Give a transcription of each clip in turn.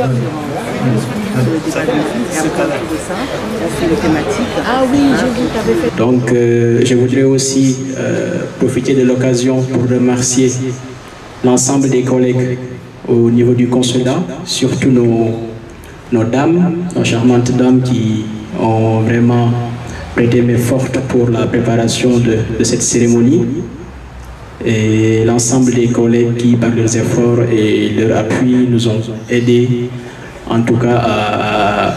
Ah oui, je t'avais fait. Donc, je voudrais aussi profiter de l'occasion pour remercier l'ensemble des collègues au niveau du consulat, surtout nos dames, nos charmantes dames qui ont vraiment prêté main forte pour la préparation de cette cérémonie, et l'ensemble des collègues qui, par leurs efforts et leur appui, nous ont aidés en tout cas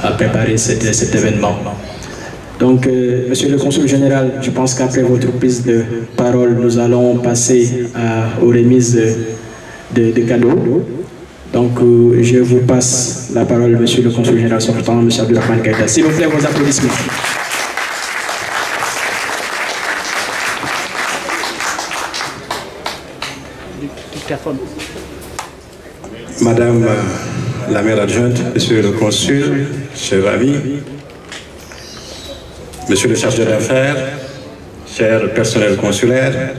à préparer cet événement. Donc, Monsieur le Consul Général, je pense qu'après votre prise de parole, nous allons passer aux remises de cadeaux. Donc, je vous passe la parole, Monsieur le Consul Général sortant, M. Abdourahmane Keïta. S'il vous plaît, vos applaudissements. Madame la maire adjointe, Monsieur le Consul, chers amis, Monsieur le chargé d'affaires, chers personnels consulaires,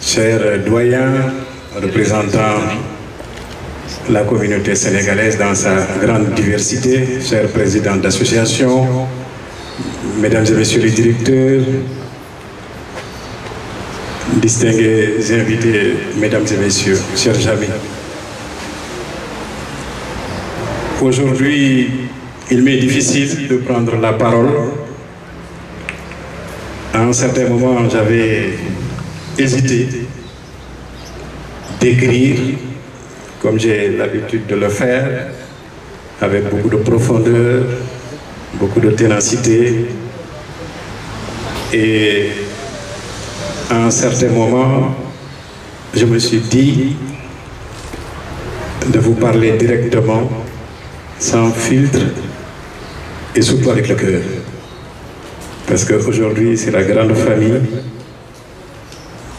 chers doyens, représentants la communauté sénégalaise dans sa grande diversité, chers présidents d'associations, mesdames et messieurs les directeurs, distingués invités, mesdames et messieurs, chers amis. Aujourd'hui, il m'est difficile de prendre la parole. À un certain moment, j'avais hésité d'écrire, comme j'ai l'habitude de le faire, avec beaucoup de profondeur, beaucoup de ténacité. Et à un certain moment, je me suis dit de vous parler directement, sans filtre et surtout avec le cœur. Parce qu'aujourd'hui, c'est la grande famille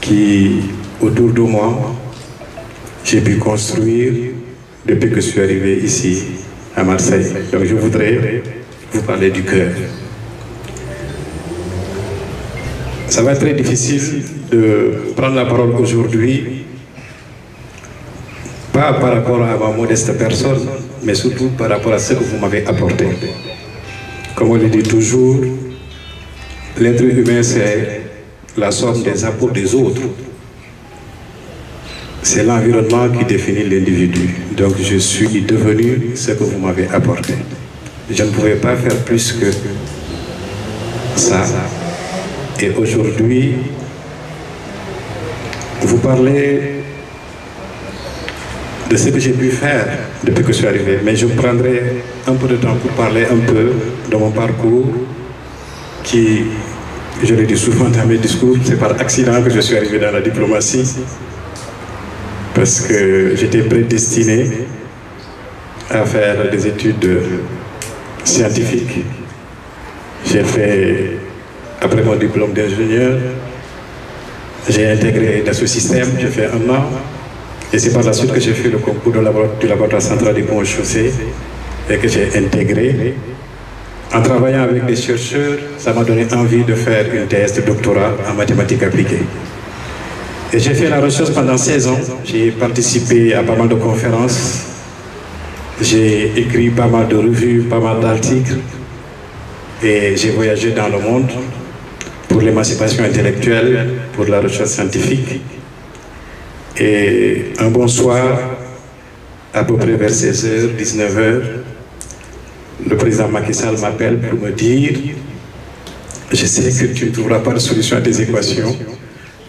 qui, autour de moi, j'ai pu construire depuis que je suis arrivé ici à Marseille. Donc je voudrais vous parler du cœur. Ça va être très difficile de prendre la parole aujourd'hui, pas par rapport à ma modeste personne, mais surtout par rapport à ce que vous m'avez apporté. Comme on le dit toujours, l'être humain, c'est la somme des apports des autres. C'est l'environnement qui définit l'individu. Donc je suis devenu ce que vous m'avez apporté. Je ne pouvais pas faire plus que ça. Et aujourd'hui, vous parlez de ce que j'ai pu faire depuis que je suis arrivé. Mais je prendrai un peu de temps pour parler un peu de mon parcours qui, je le dis souvent dans mes discours, c'est par accident que je suis arrivé dans la diplomatie. Parce que j'étais prédestiné à faire des études scientifiques. J'ai fait, après mon diplôme d'ingénieur, j'ai intégré dans ce système, j'ai fait 1 an. Et c'est par la suite que j'ai fait le concours du laboratoire central des ponts et chaussées et que j'ai intégré. En travaillant avec des chercheurs, ça m'a donné envie de faire une thèse de doctorat en mathématiques appliquées. Et j'ai fait la recherche pendant 16 ans. J'ai participé à pas mal de conférences. J'ai écrit pas mal de revues, pas mal d'articles. Et j'ai voyagé dans le monde pour l'émancipation intellectuelle, pour la recherche scientifique. Et un bon soir, à peu près vers 16h, 19h, le président Macky Sall m'appelle pour me dire « Je sais que tu ne trouveras pas de solution à tes équations,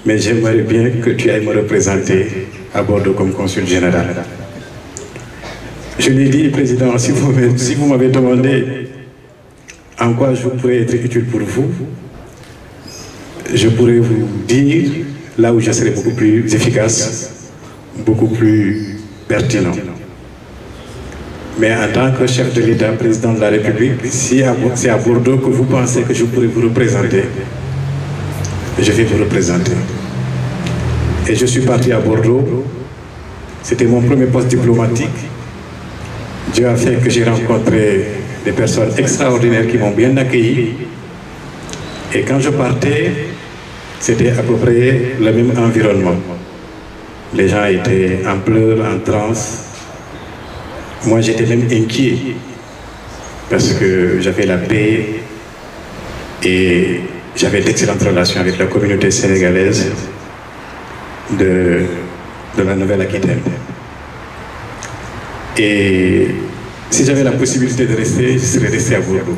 mais j'aimerais bien que tu ailles me représenter à Bordeaux comme consul général. » Je lui ai dit « Président, si vous m'avez demandé en quoi je pourrais être utile pour vous, je pourrais vous dire là où je serai beaucoup plus efficace, beaucoup plus pertinent. Mais en tant que chef de l'État, président de la République, si c'est à Bordeaux que vous pensez que je pourrais vous représenter, je vais vous représenter. » Et je suis parti à Bordeaux. C'était mon premier poste diplomatique. Dieu a fait que j'ai rencontré des personnes extraordinaires qui m'ont bien accueilli. Et quand je partais, c'était à peu près le même environnement. Les gens étaient en pleurs, en transe. Moi, j'étais même inquiet parce que j'avais la paix et j'avais d'excellentes relations avec la communauté sénégalaise de la Nouvelle-Aquitaine. Et si j'avais la possibilité de rester, je serais resté à Bordeaux.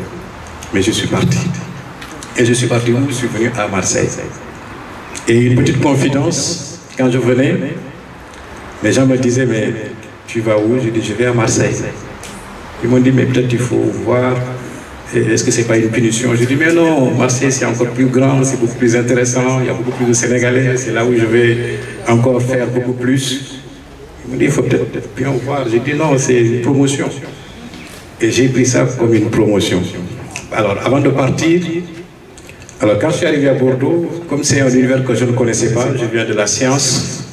Mais je suis parti. Et je suis parti où? Je suis venu à Marseille. Et une petite confidence, quand je venais, les gens me disaient, mais tu vas où? Je dis, je vais à Marseille. Ils m'ont dit, mais peut-être il faut voir, est-ce que ce n'est pas une punition? Je dis, mais non, Marseille c'est encore plus grand, c'est beaucoup plus intéressant, il y a beaucoup plus de Sénégalais, c'est là où je vais encore faire beaucoup plus. Ils m'ont dit, il faut peut-être bien voir. J'ai dit, non, c'est une promotion. Et j'ai pris ça comme une promotion. Alors, avant de partir, alors quand je suis arrivé à Bordeaux, comme c'est un univers que je ne connaissais pas, je viens de la science.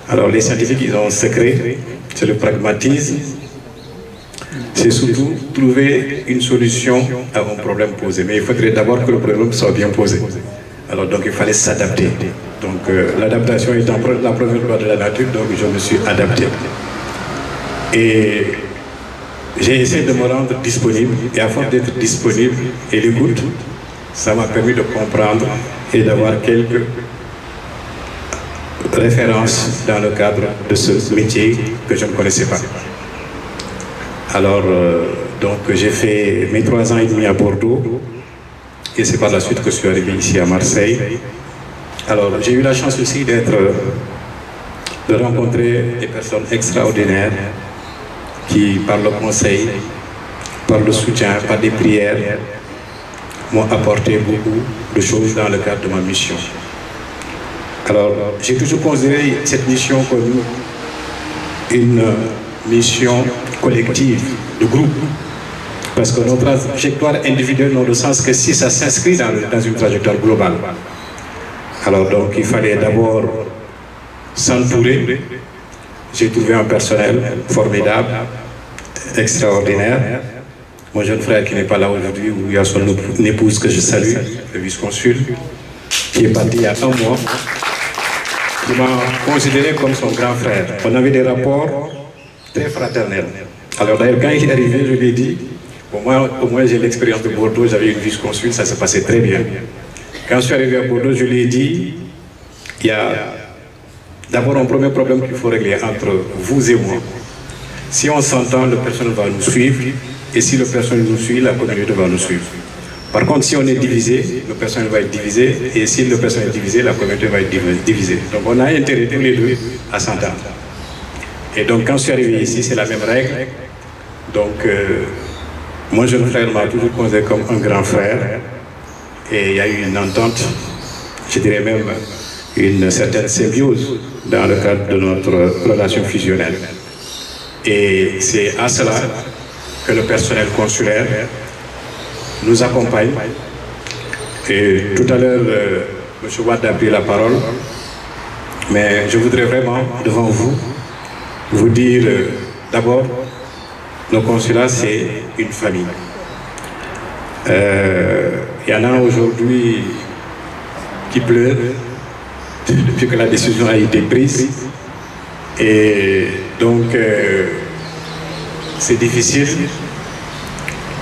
Alors les scientifiques, ils ont un secret, c'est le pragmatisme. C'est surtout trouver une solution à un problème posé. Mais il faudrait d'abord que le problème soit bien posé. Alors donc il fallait s'adapter. Donc l'adaptation étant la première loi de la nature, donc je me suis adapté. Et j'ai essayé de me rendre disponible. Et à force d'être disponible et l'écoute, ça m'a permis de comprendre et d'avoir quelques références dans le cadre de ce métier que je ne connaissais pas. Alors, donc j'ai fait mes 3 ans et demi à Bordeaux et c'est par la suite que je suis arrivé ici à Marseille. Alors, j'ai eu la chance aussi de rencontrer des personnes extraordinaires qui, par le conseil, par le soutien, par des prières, m'ont apporté beaucoup de choses dans le cadre de ma mission. Alors, j'ai toujours considéré cette mission comme une mission collective, de groupe, parce que notre trajectoire individuelle n'a le sens que si ça s'inscrit dans une trajectoire globale. Alors donc, il fallait d'abord s'entourer. J'ai trouvé un personnel formidable, extraordinaire. Mon jeune frère qui n'est pas là aujourd'hui, où il y a son épouse que je salue, le vice-consul, qui est parti il y a 1 mois, qui m'a considéré comme son grand frère. On avait des rapports très fraternels. Alors d'ailleurs, quand il est arrivé, je lui ai dit, au moins j'ai l'expérience de Bordeaux, j'avais une vice-consul, ça se passait très bien. Quand je suis arrivé à Bordeaux, je lui ai dit, il y a d'abord un premier problème qu'il faut régler entre vous et moi. Si on s'entend, le personnel va nous suivre, et si le personnel nous suit, la communauté va nous suivre. Par contre, si on est divisé, le personnel va être divisé, et si le personnel est divisé, la communauté va être divisée. Donc on a intérêt tous les deux à s'entendre. Et donc quand je suis arrivé ici, c'est la même règle. Donc mon jeune frère m'a toujours considéré comme un grand frère, et il y a eu une entente, je dirais même une certaine symbiose dans le cadre de notre relation fusionnelle. Et c'est à cela que le personnel consulaire nous accompagne. Et tout à l'heure, M. Wade a pris la parole, mais je voudrais vraiment, devant vous, vous dire d'abord, nos consulats, c'est une famille. Il y en a aujourd'hui qui pleurent depuis que la décision a été prise. Et donc, c'est difficile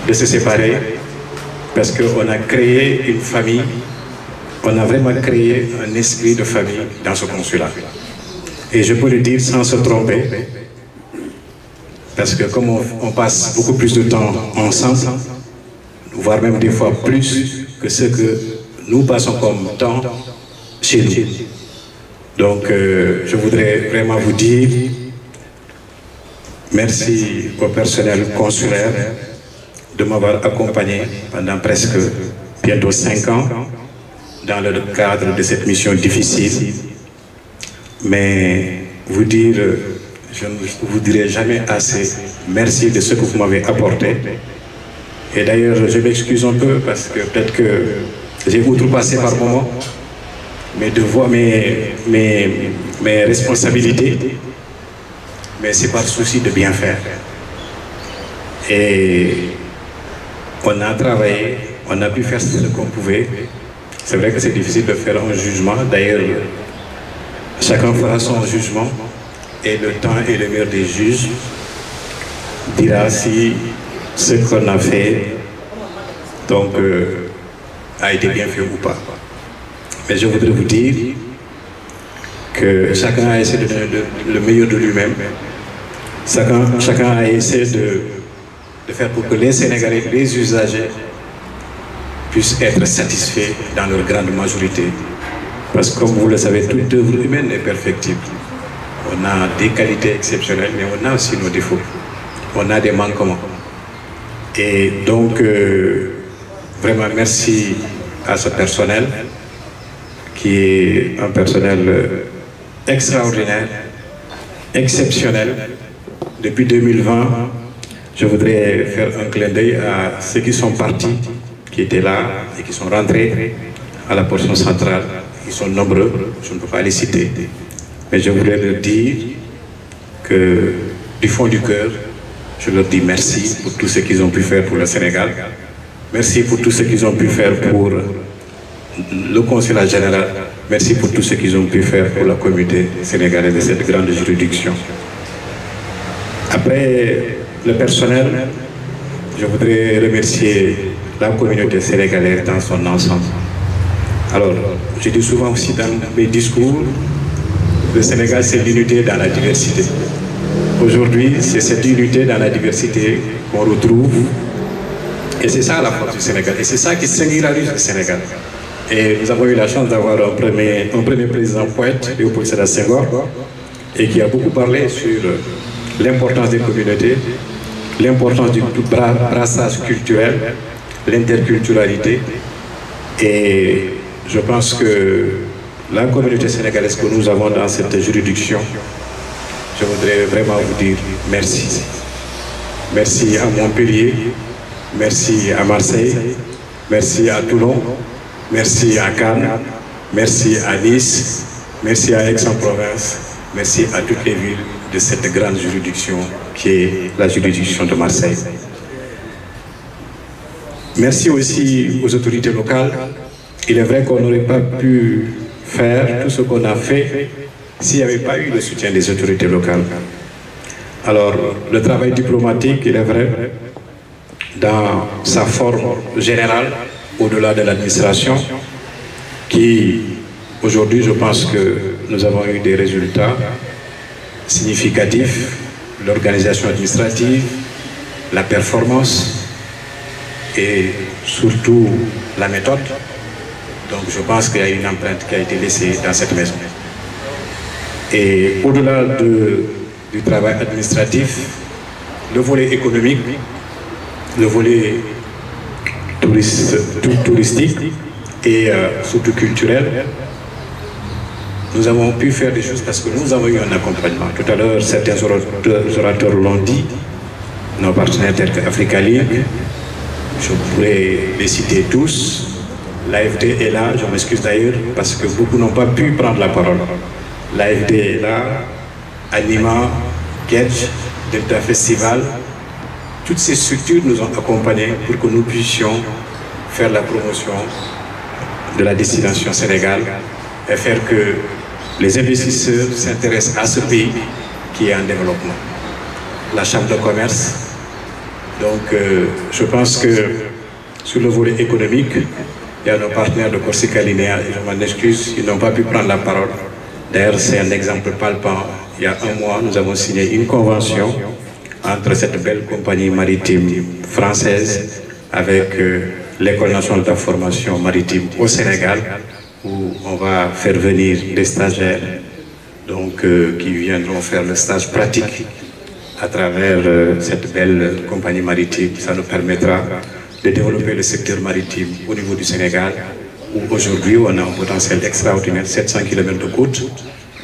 de se séparer parce qu'on a créé une famille, on a vraiment créé un esprit de famille dans ce consulat. Et je peux le dire sans se tromper, parce que comme on passe beaucoup plus de temps ensemble, voire même des fois plus que ce que nous passons comme temps chez nous. Donc je voudrais vraiment vous dire merci au personnel consulaire de m'avoir accompagné pendant presque bientôt 5 ans dans le cadre de cette mission difficile. Mais vous dire, je ne vous dirai jamais assez merci de ce que vous m'avez apporté. Et d'ailleurs, je m'excuse un peu parce que peut-être que j'ai outrepassé par moments mes devoirs, mes responsabilités, mais c'est par souci de bien faire. Et on a travaillé, on a pu faire ce qu'on pouvait. C'est vrai que c'est difficile de faire un jugement. D'ailleurs, chacun fera son jugement et le temps est le meilleur des juges. dira si ce qu'on a fait donc, a été bien fait ou pas. Mais je voudrais vous dire que chacun a essayé de donner le meilleur de lui-même. Chacun a essayé de faire pour que les Sénégalais, les usagers, puissent être satisfaits dans leur grande majorité. Parce que comme vous le savez, toute œuvre humaine est perfectible. On a des qualités exceptionnelles, mais on a aussi nos défauts. On a des manquements. Et donc, vraiment merci à ce personnel, qui est un personnel extraordinaire, exceptionnel. Depuis 2020, je voudrais faire un clin d'œil à ceux qui sont partis, qui étaient là et qui sont rentrés à la portion centrale. Ils sont nombreux, je ne peux pas les citer. Mais je voulais leur dire que du fond du cœur, je leur dis merci pour tout ce qu'ils ont pu faire pour le Sénégal. Merci pour tout ce qu'ils ont pu faire pour le consulat général. Merci pour tout ce qu'ils ont pu faire pour la communauté sénégalaise de cette grande juridiction. Après le personnel, je voudrais remercier la communauté sénégalaise dans son ensemble. Alors, je dis souvent aussi dans mes discours, le Sénégal c'est l'unité dans la diversité. Aujourd'hui, c'est cette unité dans la diversité qu'on retrouve. Et c'est ça la force du Sénégal. Et c'est ça qui singularise le Sénégal. Et nous avons eu la chance d'avoir un premier président poète, Léopold Sédar Senghor, et qui a beaucoup parlé sur l'importance des communautés, l'importance du brassage culturel, l'interculturalité. Et je pense que la communauté sénégalaise que nous avons dans cette juridiction, je voudrais vraiment vous dire merci. Merci à Montpellier, merci à Marseille, merci à Toulon, merci à Cannes, merci à Nice, merci à Aix-en-Provence, merci à toutes les villes de cette grande juridiction qui est la juridiction de Marseille. Merci aussi aux autorités locales. Il est vrai qu'on n'aurait pas pu faire tout ce qu'on a fait s'il n'y avait pas eu le soutien des autorités locales. Alors, le travail diplomatique, il est vrai, dans sa forme générale, au-delà de l'administration, qui, aujourd'hui, je pense que nous avons eu des résultats significatifs, l'organisation administrative, la performance et surtout la méthode. Donc je pense qu'il y a une empreinte qui a été laissée dans cette maison. Et au-delà du travail administratif, le volet économique, le volet touristique et surtout culturel, nous avons pu faire des choses parce que nous avons eu un accompagnement. Tout à l'heure, certains orateurs l'ont dit, nos partenaires tels qu'Africa League, je pourrais les citer tous. L'AFD est là, je m'excuse d'ailleurs, parce que beaucoup n'ont pas pu prendre la parole. L'AFD est là, Anima, Kedge, Delta Festival. Toutes ces structures nous ont accompagnés pour que nous puissions faire la promotion de la destination Sénégal et faire que les investisseurs s'intéressent à ce pays qui est en développement. La Chambre de commerce. Donc, je pense que sur le volet économique, il y a nos partenaires de Corsica Linea, et je m'en excuse, ils n'ont pas pu prendre la parole. D'ailleurs, c'est un exemple palpant. Il y a un mois, nous avons signé une convention entre cette belle compagnie maritime française avec l'École nationale de formation maritime au Sénégal, où on va faire venir des stagiaires donc, qui viendront faire le stage pratique à travers cette belle compagnie maritime. Ça nous permettra de développer le secteur maritime au niveau du Sénégal, où aujourd'hui on a un potentiel extraordinaire, 700 km de côte,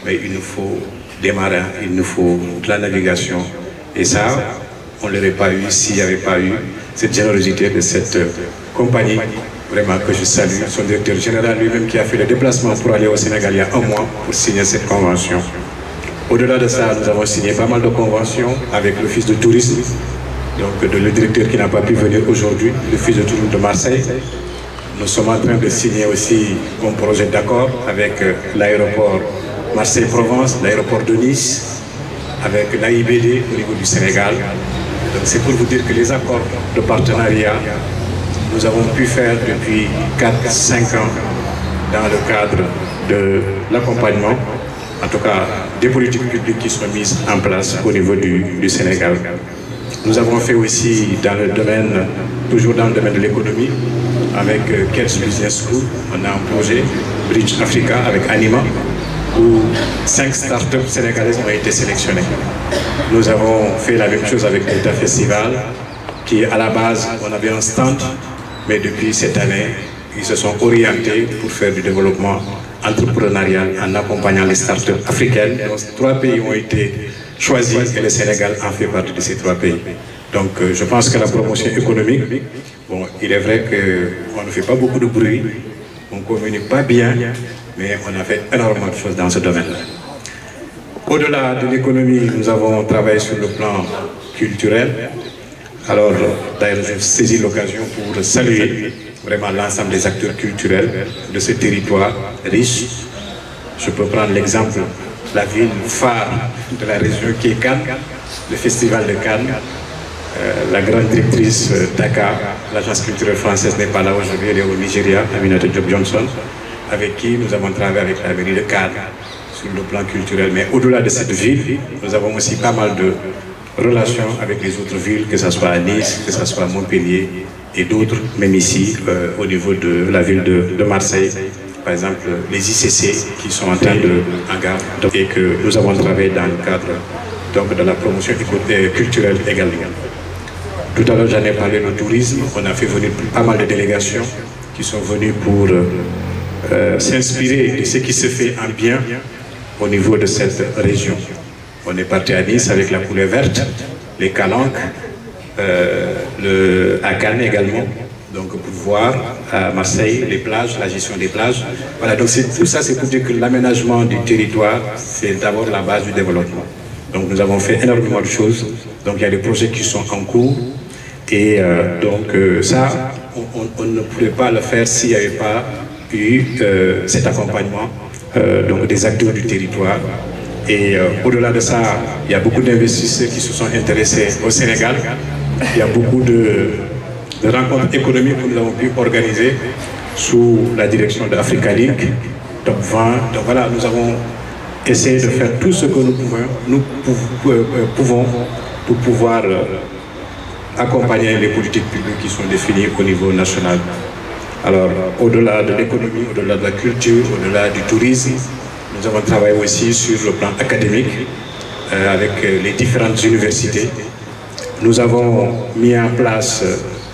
mais il nous faut des marins, il nous faut de la navigation. Et ça, on ne l'aurait pas eu s'il n'y avait pas eu cette générosité de cette compagnie, vraiment que je salue, son directeur général lui-même qui a fait le déplacement pour aller au Sénégal il y a un mois pour signer cette convention. Au-delà de ça, nous avons signé pas mal de conventions avec l'Office de tourisme, donc le directeur qui n'a pas pu venir aujourd'hui, l'Office de tourisme de Marseille. Nous sommes en train de signer aussi un projet d'accord avec l'aéroport Marseille-Provence, l'aéroport de Nice, avec l'AIBD au niveau du Sénégal. Donc c'est pour vous dire que les accords de partenariat, nous avons pu faire depuis 4-5 ans dans le cadre de l'accompagnement, en tout cas des politiques publiques qui sont mises en place au niveau du Sénégal. Nous avons fait aussi dans le domaine, toujours dans le domaine de l'économie, avec Kels Business School, on a un projet Bridge Africa avec Anima, où 5 startups sénégalaises ont été sélectionnées. Nous avons fait la même chose avec l'État Festival, qui à la base, on avait un stand, mais depuis cette année, ils se sont orientés pour faire du développement entrepreneurial en accompagnant les startups africaines. Donc, 3 pays ont été choisis et le Sénégal en fait partie de ces 3 pays. Donc je pense que la promotion économique, bon, il est vrai qu'on ne fait pas beaucoup de bruit, on ne communique pas bien, mais on a fait énormément de choses dans ce domaine-là. Au-delà de l'économie, nous avons travaillé sur le plan culturel. Alors, d'ailleurs, je saisis l'occasion pour saluer vraiment l'ensemble des acteurs culturels de ce territoire riche. Je peux prendre l'exemple de la ville phare de la région qui est Cannes, le festival de Cannes. La grande directrice Dakar, l'agence culturelle française n'est pas là aujourd'hui, elle est au Nigeria, Aminata Diop Johnson, avec qui nous avons travaillé avec la mairie de Cannes sur le plan culturel. Mais au-delà de cette ville, nous avons aussi pas mal de relations avec les autres villes, que ce soit à Nice, que ce soit à Montpellier et d'autres, même ici au niveau de la ville de Marseille. Par exemple, les ICC qui sont en train en garde et que nous avons travaillé dans le cadre donc, de la promotion culturelle également. Tout à l'heure, j'en ai parlé du tourisme. On a fait venir pas mal de délégations qui sont venues pour s'inspirer de ce qui se fait en bien au niveau de cette région. On est parti à Nice avec la couleur verte, les calanques, à Cannes également. Donc pour voir à Marseille les plages, la gestion des plages. Voilà, donc tout ça c'est pour dire que l'aménagement du territoire, c'est d'abord la base du développement. Donc nous avons fait énormément de choses. Donc il y a des projets qui sont en cours. Et ça, on ne pourrait pas le faire s'il n'y avait pas eu cet accompagnement donc des acteurs du territoire. Et au-delà de ça, il y a beaucoup d'investisseurs qui se sont intéressés au Sénégal. Il y a beaucoup de rencontres économiques que nous avons pu organiser sous la direction de Africa League, Top 20. Donc voilà, nous avons essayé de faire tout ce que nous pouvons pour pouvoir accompagner les politiques publiques qui sont définies au niveau national. Alors, au-delà de l'économie, au-delà de la culture, au-delà du tourisme, nous avons travaillé aussi sur le plan académique avec les différentes universités. Nous avons mis en place,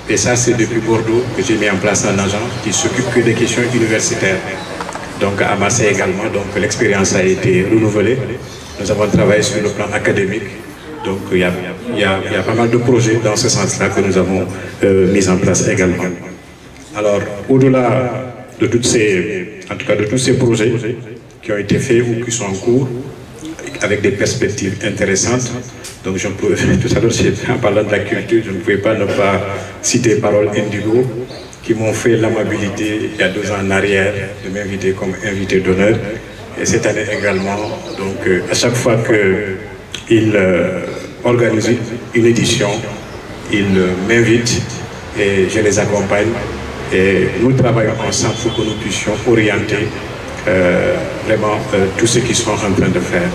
et ça c'est depuis Bordeaux que j'ai mis en place un agent qui s'occupe que des questions universitaires. Donc à Marseille également, donc l'expérience a été renouvelée. Nous avons travaillé sur le plan académique. Donc il y a pas mal de projets dans ce sens-là que nous avons mis en place également. Alors au-delà de toutes ces, en tout cas de tous ces projets qui ont été faits ou qui sont en cours, avec des perspectives intéressantes. Donc je peux, tout à l'heure en parlant de la culture, je ne pouvais pas ne pas citer Parole Indigo, qui m'ont fait l'amabilité il y a 2 ans en arrière de m'inviter comme invité d'honneur. Et cette année également, donc à chaque fois qu'ils organisent une édition, ils m'invitent et je les accompagne. Et nous travaillons ensemble pour que nous puissions orienter vraiment tout ce qu'ils sont en train de faire.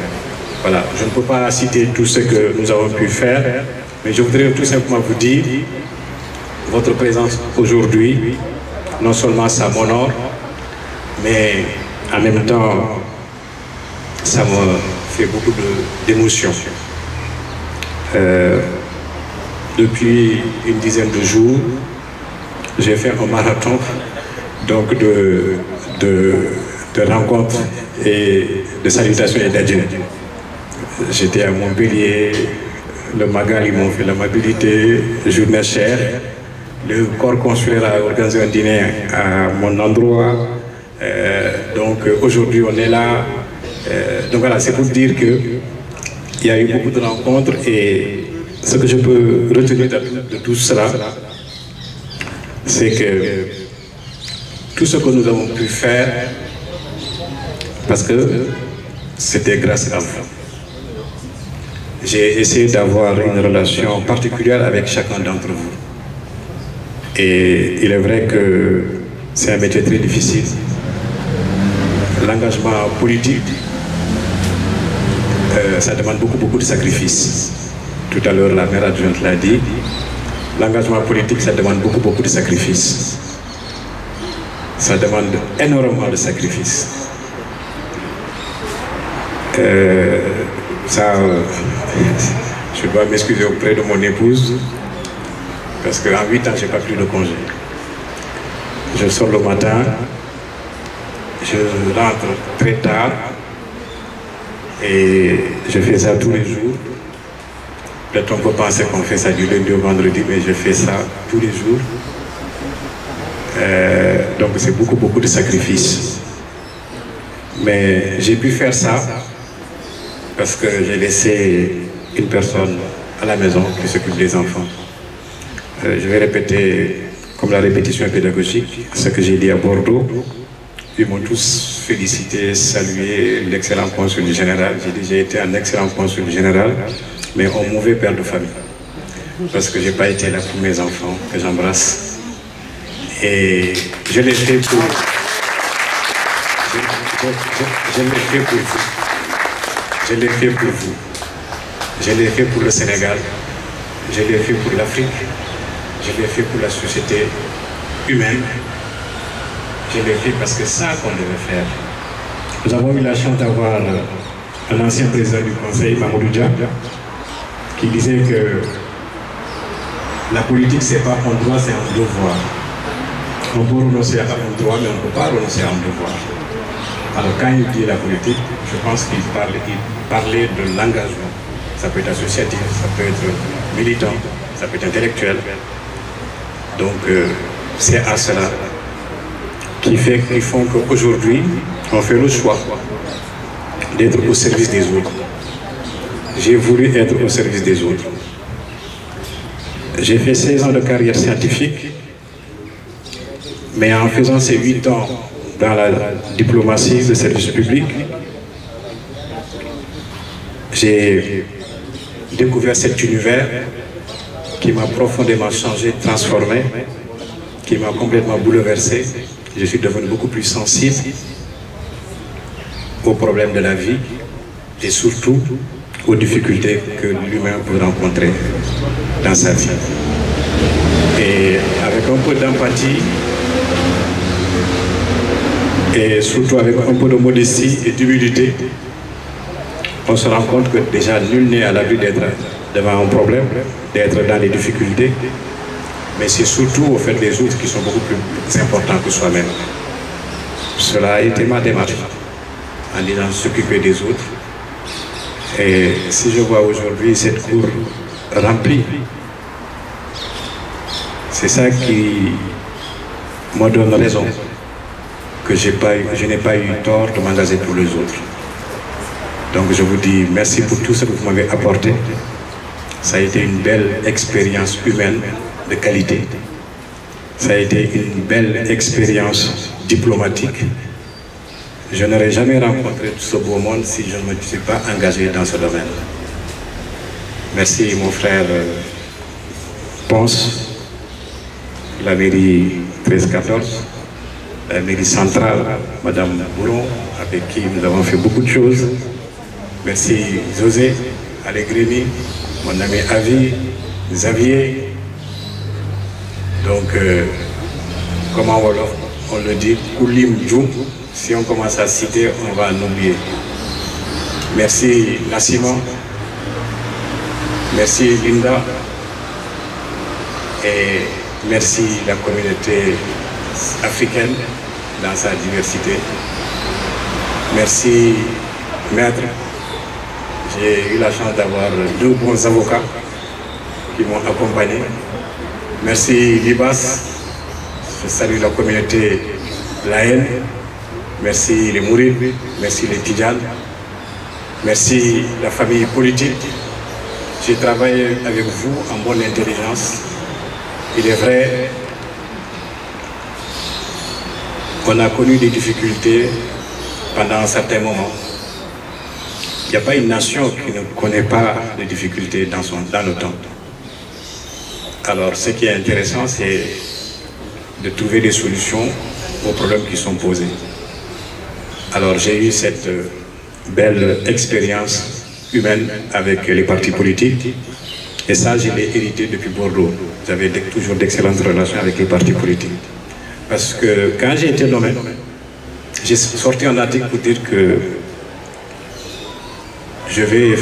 Voilà, je ne peux pas citer tout ce que nous avons pu faire, mais je voudrais tout simplement vous dire, votre présence aujourd'hui, non seulement ça m'honore, mais en même temps, ça me fait beaucoup d'émotions. Depuis une dizaine de jours, j'ai fait un marathon donc de rencontres et de salutations et d'adieux. J'étais à Montpellier, le Magal, ils m'ont fait l'amabilité, journée chère. Le corps consulaire a organisé un dîner à mon endroit. Donc aujourd'hui on est là. Donc voilà, c'est pour dire qu'il y a eu beaucoup de rencontres et ce que je peux retenir de tout cela, c'est que tout ce que nous avons pu faire, parce que c'était grâce à vous. j'ai essayé d'avoir une relation particulière avec chacun d'entre vous. Et il est vrai que c'est un métier très difficile. L'engagement politique, ça demande beaucoup de sacrifices. Tout à l'heure, la maire adjointe l'a dit. L'engagement politique, ça demande beaucoup de sacrifices. Ça demande énormément de sacrifices. Je dois m'excuser auprès de mon épouse, parce qu'en 8 ans, je n'ai pas pris de congé. Je sors le matin, je rentre très tard, et je fais ça tous les jours. Peut-être on peut penser qu'on fait ça du lundi au vendredi, mais je fais ça tous les jours. Donc c'est beaucoup de sacrifices. Mais j'ai pu faire ça parce que j'ai laissé une personne à la maison qui s'occupe des enfants. Je vais répéter, comme la répétition pédagogique, ce que j'ai dit à Bordeaux. Ils m'ont tous félicité, salué l'excellent consul général. J'ai dit j'ai été un excellent consul général, mais un mauvais père de famille. Parce que je n'ai pas été là pour mes enfants, que j'embrasse. Et je l'ai fait pour... Je l'ai fait pour vous. Je l'ai fait pour vous. Je l'ai fait pour le Sénégal. Je l'ai fait pour l'Afrique. Je l'ai fait pour la société humaine. Je l'ai fait parce que c'est ça qu'on devait faire. Nous avons eu la chance d'avoir un ancien président du Conseil, Mamadou Dia, qui disait que la politique, c'est pas un droit, c'est un devoir. On peut renoncer à un droit, mais on ne peut pas renoncer à un devoir. Alors quand il dit la politique, je pense qu'il parlait de l'engagement. Ça peut être associatif, ça peut être militant, ça peut être intellectuel. Donc c'est à cela qui font qu'aujourd'hui, on fait le choix d'être au service des autres. J'ai voulu être au service des autres. J'ai fait 16 ans de carrière scientifique, mais en faisant ces 8 ans dans la diplomatie de service public, j'ai découvert cet univers qui m'a profondément changé, transformé, qui m'a complètement bouleversé. Je suis devenu beaucoup plus sensible aux problèmes de la vie et surtout aux difficultés que l'humain peut rencontrer dans sa vie. Et avec un peu d'empathie et surtout avec un peu de modestie et d'humilité, on se rend compte que déjà nul n'est à l'abri d'être devant un problème, d'être dans les difficultés, mais c'est surtout au fait des autres qui sont beaucoup plus importants que soi-même. Cela a été ma démarche en disant s'occuper des autres. Et si je vois aujourd'hui cette cour remplie, c'est ça qui me donne raison que je n'ai pas eu tort de m'engager pour les autres. Donc je vous dis merci pour tout ce que vous m'avez apporté. Ça a été une belle expérience humaine de qualité. Ça a été une belle expérience diplomatique. Je n'aurais jamais rencontré tout ce beau monde si je ne me suis pas engagé dans ce domaine. Merci mon frère Ponce, la mairie 13-14, la mairie centrale, Madame Bouron, avec qui nous avons fait beaucoup de choses. Merci José, Allegrini, mon ami Avi, Xavier. Donc, comment on le dit, Koulim Djoum, si on commence à citer, on va en oublier. Merci Nassima, merci Linda, et merci la communauté africaine dans sa diversité. Merci Maître. J'ai eu la chance d'avoir 2 bons avocats qui m'ont accompagné. Merci Libas, je salue la communauté Laën, merci les Mourides, merci les Tidjane, merci la famille politique. J'ai travaillé avec vous en bonne intelligence. Il est vrai, on a connu des difficultés pendant un certain moment. n'y a pas une nation qui ne connaît pas de difficultés dans le temps. Alors, ce qui est intéressant, c'est de trouver des solutions aux problèmes qui sont posés. Alors, j'ai eu cette belle expérience humaine avec les partis politiques, et ça, je l'ai hérité depuis Bordeaux. J'avais toujours d'excellentes relations avec les partis politiques. Parce que quand j'ai été nommé, j'ai sorti un article pour dire que je vais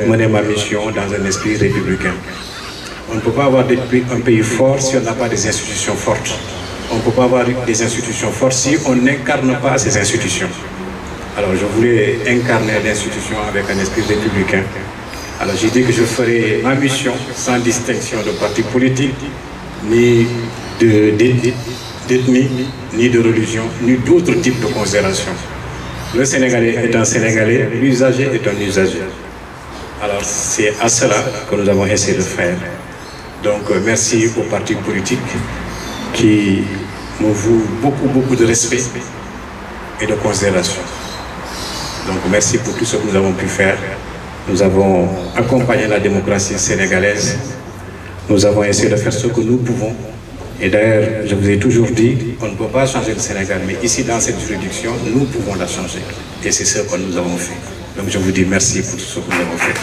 mener ma mission dans un esprit républicain. On ne peut pas avoir un pays fort si on n'a pas des institutions fortes. On ne peut pas avoir des institutions fortes si on n'incarne pas ces institutions. Alors je voulais incarner l'institution avec un esprit républicain. Alors j'ai dit que je ferai ma mission sans distinction de parti politique, ni d'ethnie, ni de religion, ni d'autres types de considérations. Le Sénégalais est un Sénégalais, l'usager est un usager. Alors c'est à cela que nous avons essayé de faire. Donc merci aux partis politiques qui me vouent beaucoup de respect et de considération. Donc merci pour tout ce que nous avons pu faire. Nous avons accompagné la démocratie sénégalaise. Nous avons essayé de faire ce que nous pouvons. Et d'ailleurs, je vous ai toujours dit, on ne peut pas changer le Sénégal, mais ici, dans cette juridiction, nous pouvons la changer. Et c'est ce que nous avons fait. Donc je vous dis merci pour tout ce que nous avons fait.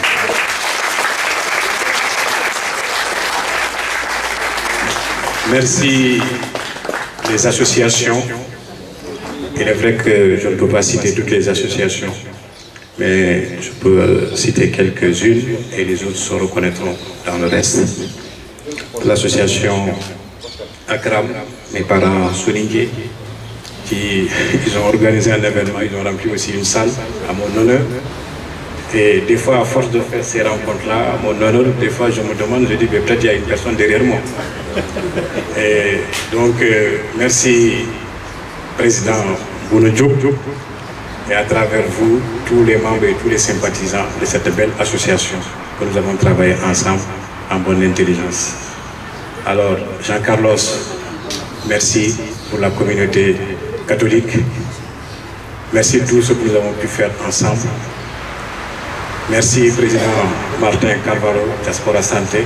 Merci les associations. Il est vrai que je ne peux pas citer toutes les associations, mais je peux citer quelques-unes et les autres se reconnaîtront dans le reste. L'association Akram, mes parents Soulingué, ils ont organisé un événement, ils ont rempli aussi une salle à mon honneur. Et des fois, à force de faire ces rencontres-là, à mon honneur, des fois je me demande, je dis, peut-être il y a une personne derrière moi. Et donc, merci, Président Bouna Diop, et à travers vous, tous les membres et tous les sympathisants de cette belle association que nous avons travaillé ensemble en bonne intelligence. Alors, Jean-Carlos, merci pour la communauté catholique. Merci pour tout ce que nous avons pu faire ensemble. Merci, Président Martin Carvalho, Diaspora Santé.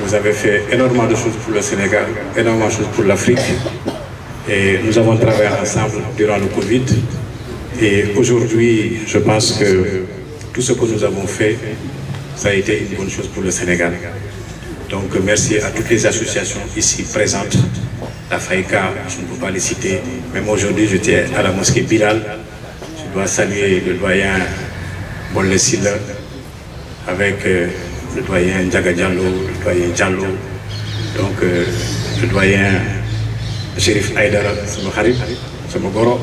Vous avez fait énormément de choses pour le Sénégal, énormément de choses pour l'Afrique. Et nous avons travaillé ensemble durant le Covid. Et aujourd'hui, je pense que tout ce que nous avons fait, ça a été une bonne chose pour le Sénégal. Donc merci à toutes les associations ici présentes. La Faïka, je ne peux pas les citer. Même aujourd'hui, j'étais à la mosquée Bilal. Je dois saluer le doyen Bolle Silla avec le doyen Ndiaga Diallo, le doyen Diallo, donc le doyen Chérif Aïdara, c'est mon Kharib, c'est mon Goro,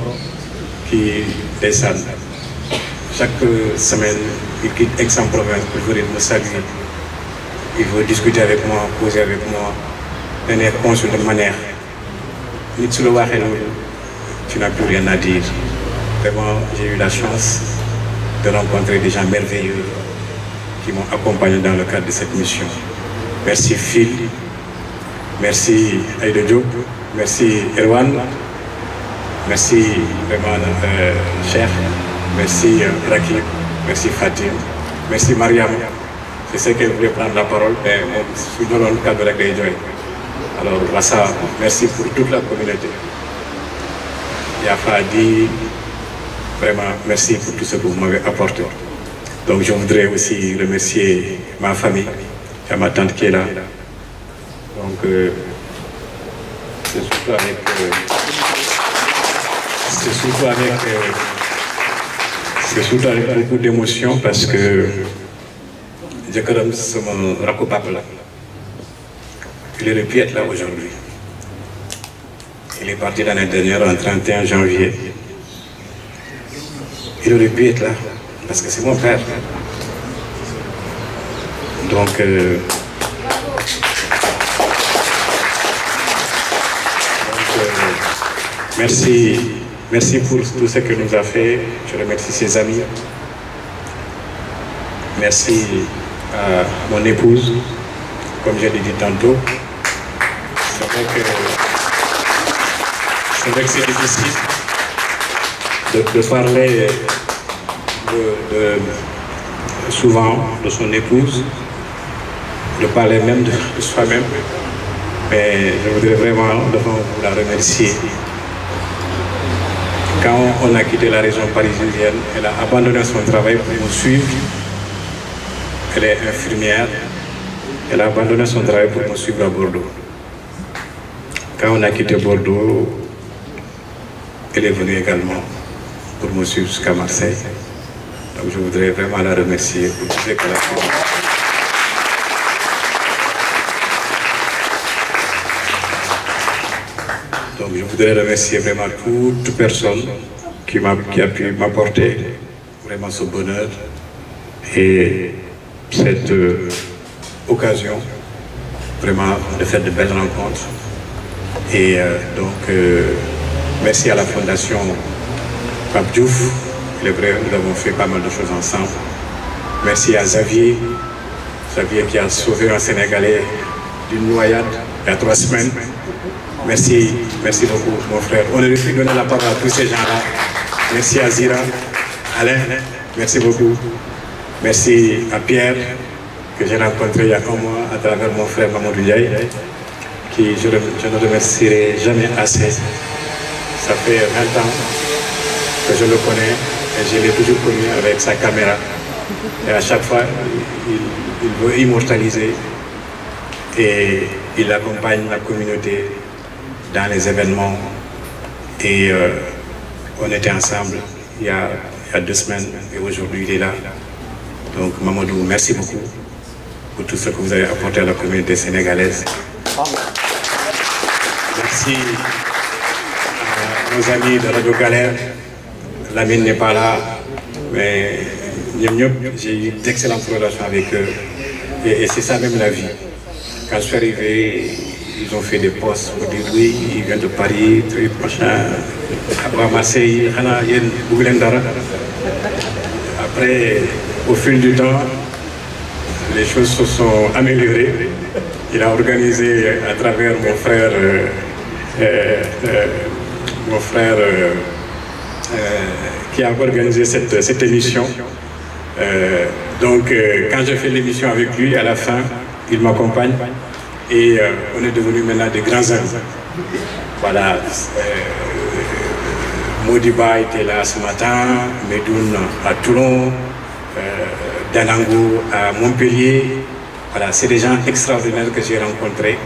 qui descend chaque semaine, il quitte Aix-en-Provence pour venir me saluer. Il veut discuter avec moi, poser avec moi, donner conseil de manière. Tu n'as plus rien à dire. Vraiment, j'ai eu la chance de rencontrer des gens merveilleux qui m'ont accompagné dans le cadre de cette mission. Merci Phil, merci Aïda Diop, merci Erwan, merci vraiment Cheikh, merci Rakib, merci Fatim, merci Mariam. Je sais qu'elle voulait prendre la parole, mais je suis dans le cadre de la Greyjoy. Alors, Rassa, merci pour toute la communauté. Yafadi, vraiment, merci pour tout ce que vous m'avez apporté. Donc, je voudrais aussi remercier ma famille, ma tante qui est là. Donc, c'est surtout avec beaucoup d'émotion parce que Jakaram, c'est mon rakopapa là. Il aurait pu être là aujourd'hui. Il est parti l'année dernière, en 31 janvier. Il aurait pu être là, parce que c'est mon père. Donc, merci pour tout ce que nous a fait. Je remercie ses amis. Merci à mon épouse, comme je l'ai dit tantôt. C'est vrai que c'est difficile de parler souvent de son épouse, de parler même de soi-même. Mais je voudrais vraiment devant vous la remercier. Quand on a quitté la région parisienne, elle a abandonné son travail pour nous suivre. Elle est infirmière. Elle a abandonné son travail pour nous suivre à Bordeaux. Quand on a quitté Bordeaux, elle est venue également pour me suivre jusqu'à Marseille. Donc je voudrais vraiment la remercier pour toutes les collaborations. Donc je voudrais remercier vraiment toute personne qui a pu m'apporter vraiment ce bonheur et cette occasion vraiment de faire de belles rencontres. Et merci à la Fondation Pape Diouf. Il est vrai, nous avons fait pas mal de choses ensemble. Merci à Xavier qui a sauvé un Sénégalais d'une noyade il y a 3 semaines. Merci beaucoup mon frère. On aurait pu donner la parole à tous ces gens-là. Merci à Zira, Alain, merci beaucoup. Merci à Pierre, que j'ai rencontré il y a 1 mois à travers mon frère Mamadou Ndiaye, qui je ne remercierai jamais assez. Ça fait 20 ans que je le connais et je l'ai toujours connu avec sa caméra. Et à chaque fois, il veut immortaliser et il accompagne la communauté dans les événements. Et on était ensemble il y a 2 semaines et aujourd'hui il est là. Donc Mamadou, merci beaucoup pour tout ce que vous avez apporté à la communauté sénégalaise. Merci à nos amis de Radio Galère. Lamine n'est pas là, mais j'ai eu d'excellentes relations avec eux. Et c'est ça même la vie. Quand je suis arrivé, ils ont fait des posts pour dire oui, il vient de Paris, très prochain, à Marseille, après, au fil du temps, les choses se sont améliorées. Il a organisé à travers mon frère qui a organisé cette émission. Quand j'ai fait l'émission avec lui, à la fin, il m'accompagne et on est devenus maintenant des grands amis. Voilà. Modiba était là ce matin, Medoun à Toulon, Danango à Montpellier. Voilà, c'est des gens extraordinaires que j'ai rencontrés.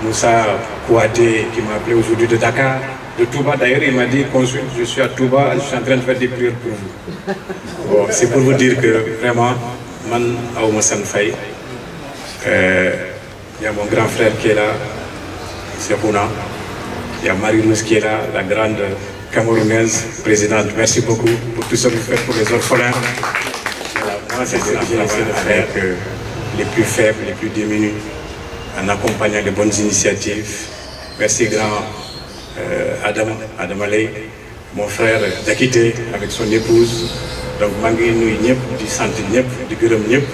Moussa Kouaté qui m'a appelé aujourd'hui de Dakar, de Touba. D'ailleurs, il m'a dit, consulte, je suis à Touba, je suis en train de faire des prières pour vous. Bon, c'est pour vous dire que vraiment, Man Aoumassan Faye, il y a mon grand frère qui est là, c'est Pouna. Il y a Marie-Louise qui est là, la grande Camerounaise, présidente. Merci beaucoup pour tout ce que vous faites pour les orphelins. Voilà, moi, c'est avec les plus faibles, les plus démunis, en accompagnant de bonnes initiatives. Merci grand Adam Aley, mon frère Dakité avec son épouse. Donc, Mangi Nui Nyep, du Santi Nyep, du Gurem Nyep.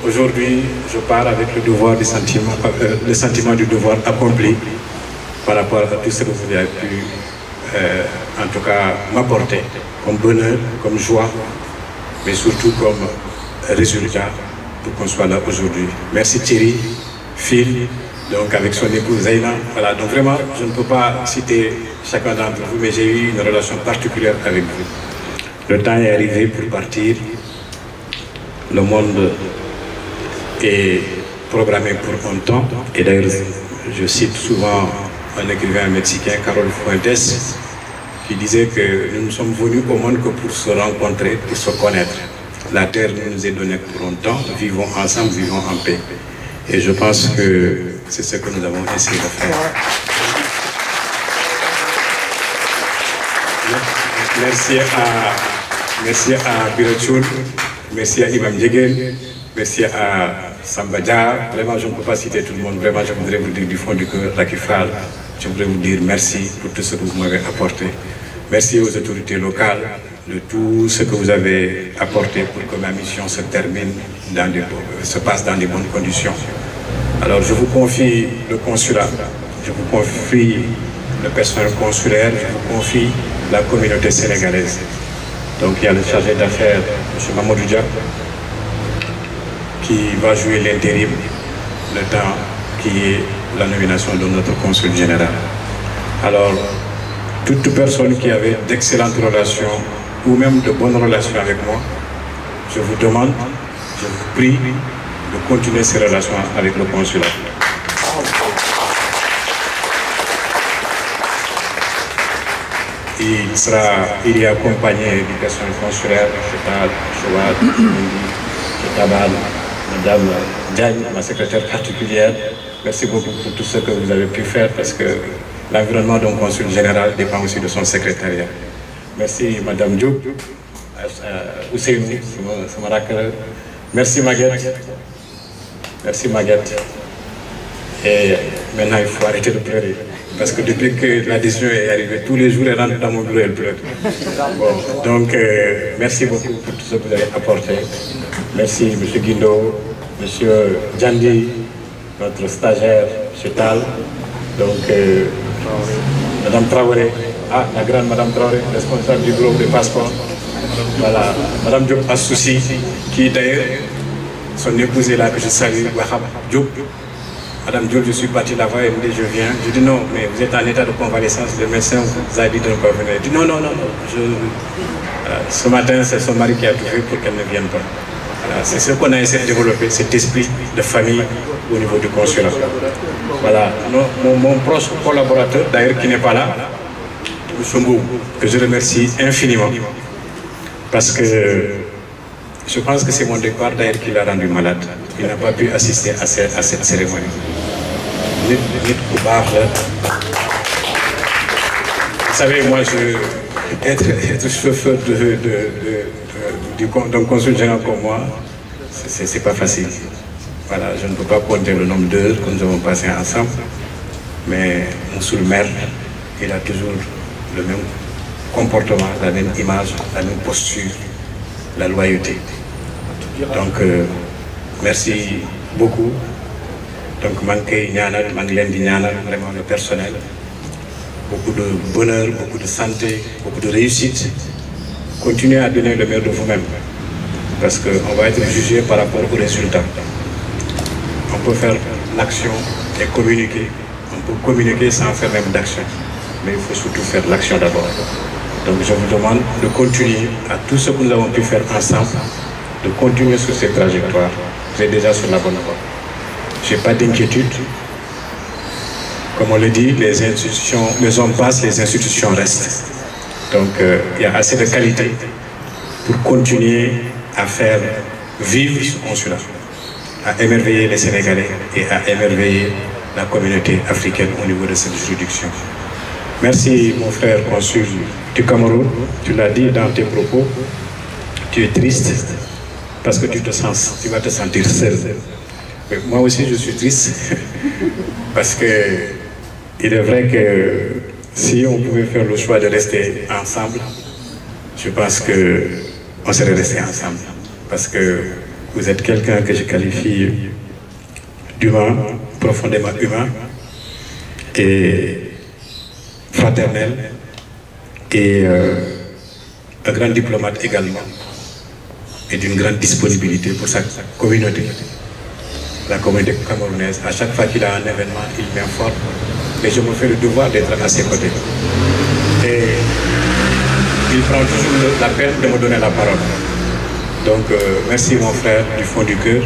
Aujourd'hui, je pars avec le sentiment du devoir accompli par rapport à tout ce que vous avez pu, en tout cas, m'apporter comme bonheur, comme joie, mais surtout comme résultat pour qu'on soit là aujourd'hui. Merci Thierry, Phil, donc avec son épouse Zaina. Voilà, donc vraiment, je ne peux pas citer chacun d'entre vous, mais j'ai eu une relation particulière avec vous. Le temps est arrivé pour partir. Le monde est programmé pour un temps. Et d'ailleurs, je cite souvent un écrivain mexicain, Carol Fuentes, qui disait que nous ne sommes venus au monde que pour se rencontrer, pour se connaître. La terre nous est donnée pour un temps, vivons ensemble, vivons en paix. Et je pense que c'est ce que nous avons essayé de faire. Merci à Birochoun, merci à Imam Djegel, merci à Sambadja. Vraiment, je ne peux pas citer tout le monde. Vraiment, je voudrais vous dire du fond du cœur, Rakifal, je voudrais vous dire merci pour tout ce que vous m'avez apporté. Merci aux autorités locales de tout ce que vous avez apporté pour que ma mission se termine, se passe dans de bonnes conditions. Alors, je vous confie le consulat, je vous confie le personnel consulaire, je vous confie la communauté sénégalaise. Donc il y a le chargé d'affaires, M. Mamadou Dia, qui va jouer l'intérim, le temps qui est la nomination de notre consul général. Alors, toute personne qui avait d'excellentes relations ou même de bonnes relations avec moi, je vous demande, je vous prie de continuer ces relations avec le consulat. Il est accompagné du personnel consulaire, Madame Diagne, ma secrétaire particulière. Merci beaucoup pour tout ce que vous avez pu faire parce que l'environnement d'un consul général dépend aussi de son secrétariat. Merci Madame Diop, Ousseynou, merci Maguette. Merci Maguette. Et maintenant il faut arrêter de pleurer. Parce que depuis que la décision est arrivée, tous les jours, elle rentre dans mon bureau et elle pleure. Bon, donc, merci beaucoup pour tout ce que vous avez apporté. Merci M. Guindo, M. Djandi, notre stagiaire, M. Tal, donc Mme Traoré, la grande Mme Traoré, responsable du groupe de passeport. Voilà, Mme Diop Assouci, qui d'ailleurs, son épouse est là, que je salue, Wahab Diop. Madame Diop, je suis parti là-bas, elle me dit, je viens. Je dis non, mais vous êtes en état de convalescence, le médecin vous a dit de ne pas venir. Je dis non, ce matin, c'est son mari qui a tout fait pour qu'elle ne vienne pas. C'est ce qu'on a essayé de développer, cet esprit de famille au niveau du consulat. Voilà, mon proche collaborateur, d'ailleurs qui n'est pas là, M. Mbou, que je remercie infiniment, parce que je pense que c'est mon départ d'ailleurs qui l'a rendu malade. Il n'a pas pu assister à cette cérémonie. Vous savez, moi, être chauffeur d'un consul général comme moi, c'est pas facile. Voilà, je ne peux pas compter le nombre d'heures que nous avons passé ensemble, mais Moussoul Maire, il a toujours le même comportement, la même image, la même posture, la loyauté. Donc, merci beaucoup. Donc, vraiment le personnel. Beaucoup de bonheur, beaucoup de santé, beaucoup de réussite. Continuez à donner le meilleur de vous-même. Parce qu'on va être jugé par rapport aux résultats. On peut faire l'action et communiquer. On peut communiquer sans faire même d'action. Mais il faut surtout faire l'action d'abord. Donc je vous demande de continuer à tout ce que nous avons pu faire ensemble, de continuer sur cette trajectoire. Vous êtes déjà sur la bonne voie. Je n'ai pas d'inquiétude. Comme on le dit, les institutions, les hommes passent, les institutions restent. Donc il y a assez de qualité pour continuer à faire vivre ce consulat, à émerveiller les Sénégalais et à émerveiller la communauté africaine au niveau de cette juridiction. Merci mon frère consul du Cameroun, tu l'as dit dans tes propos, tu es triste parce que tu vas te sentir seul. Mais moi aussi je suis triste parce que il est vrai que si on pouvait faire le choix de rester ensemble, je pense qu'on serait resté ensemble. Parce que vous êtes quelqu'un que je qualifie d'humain, profondément humain, et fraternel, et un grand diplomate également, et d'une grande disponibilité pour sa communauté. La communauté camerounaise, à chaque fois qu'il a un événement, il m'informe, et je me fais le devoir d'être à ses côtés. Et il prend toujours la peine de me donner la parole. Donc, merci mon frère du fond du cœur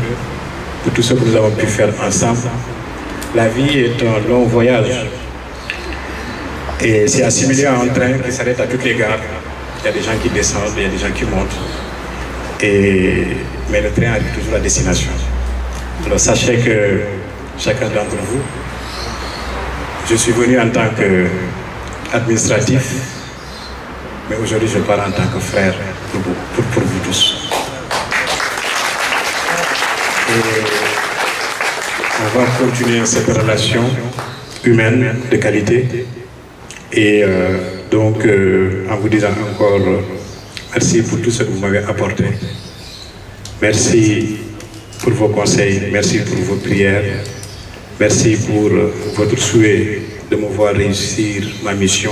pour tout ce que nous avons pu faire ensemble. La vie est un long voyage. Et c'est assimilé à un train qui s'arrête à toutes les gares. Il y a des gens qui descendent, il y a des gens qui montent. Mais le train arrive toujours à destination. Alors sachez que chacun d'entre vous, je suis venu en tant qu'administratif, mais aujourd'hui je parle en tant que frère pour vous tous. Et on va continuer cette relation humaine de qualité. Et donc, en vous disant encore merci pour tout ce que vous m'avez apporté. Merci pour vos conseils, merci pour vos prières, merci pour votre souhait de me voir réussir ma mission.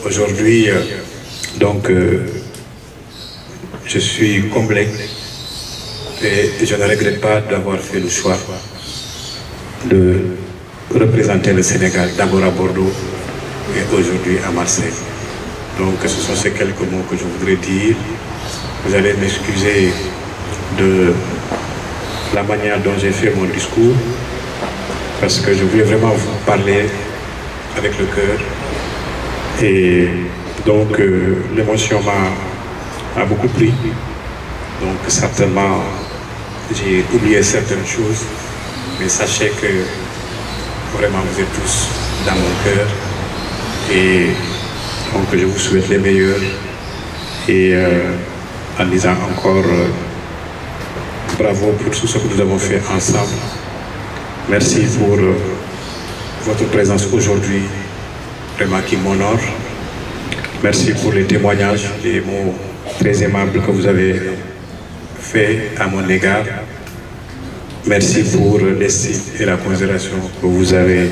Aujourd'hui, donc, je suis comblé et je ne regrette pas d'avoir fait le choix de représenter le Sénégal, d'abord à Bordeaux et aujourd'hui à Marseille. Donc ce sont ces quelques mots que je voudrais dire. Vous allez m'excuser de la manière dont j'ai fait mon discours, parce que je voulais vraiment vous parler avec le cœur. Et donc l'émotion m'a beaucoup pris. Donc certainement j'ai oublié certaines choses, mais sachez que vraiment vous êtes tous dans mon cœur. Et donc je vous souhaite les meilleurs. Et en disant encore bravo pour tout ce que nous avons fait ensemble. Merci pour votre présence aujourd'hui, vraiment qui m'honore. Merci pour les témoignages, les mots très aimables que vous avez faits à mon égard. Merci pour l'estime et la considération que vous avez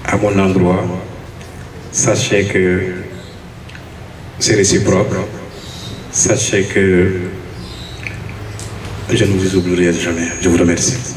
à mon endroit. Sachez que c'est réciproque. Sachez que je ne vous oublierai jamais. Je vous remercie.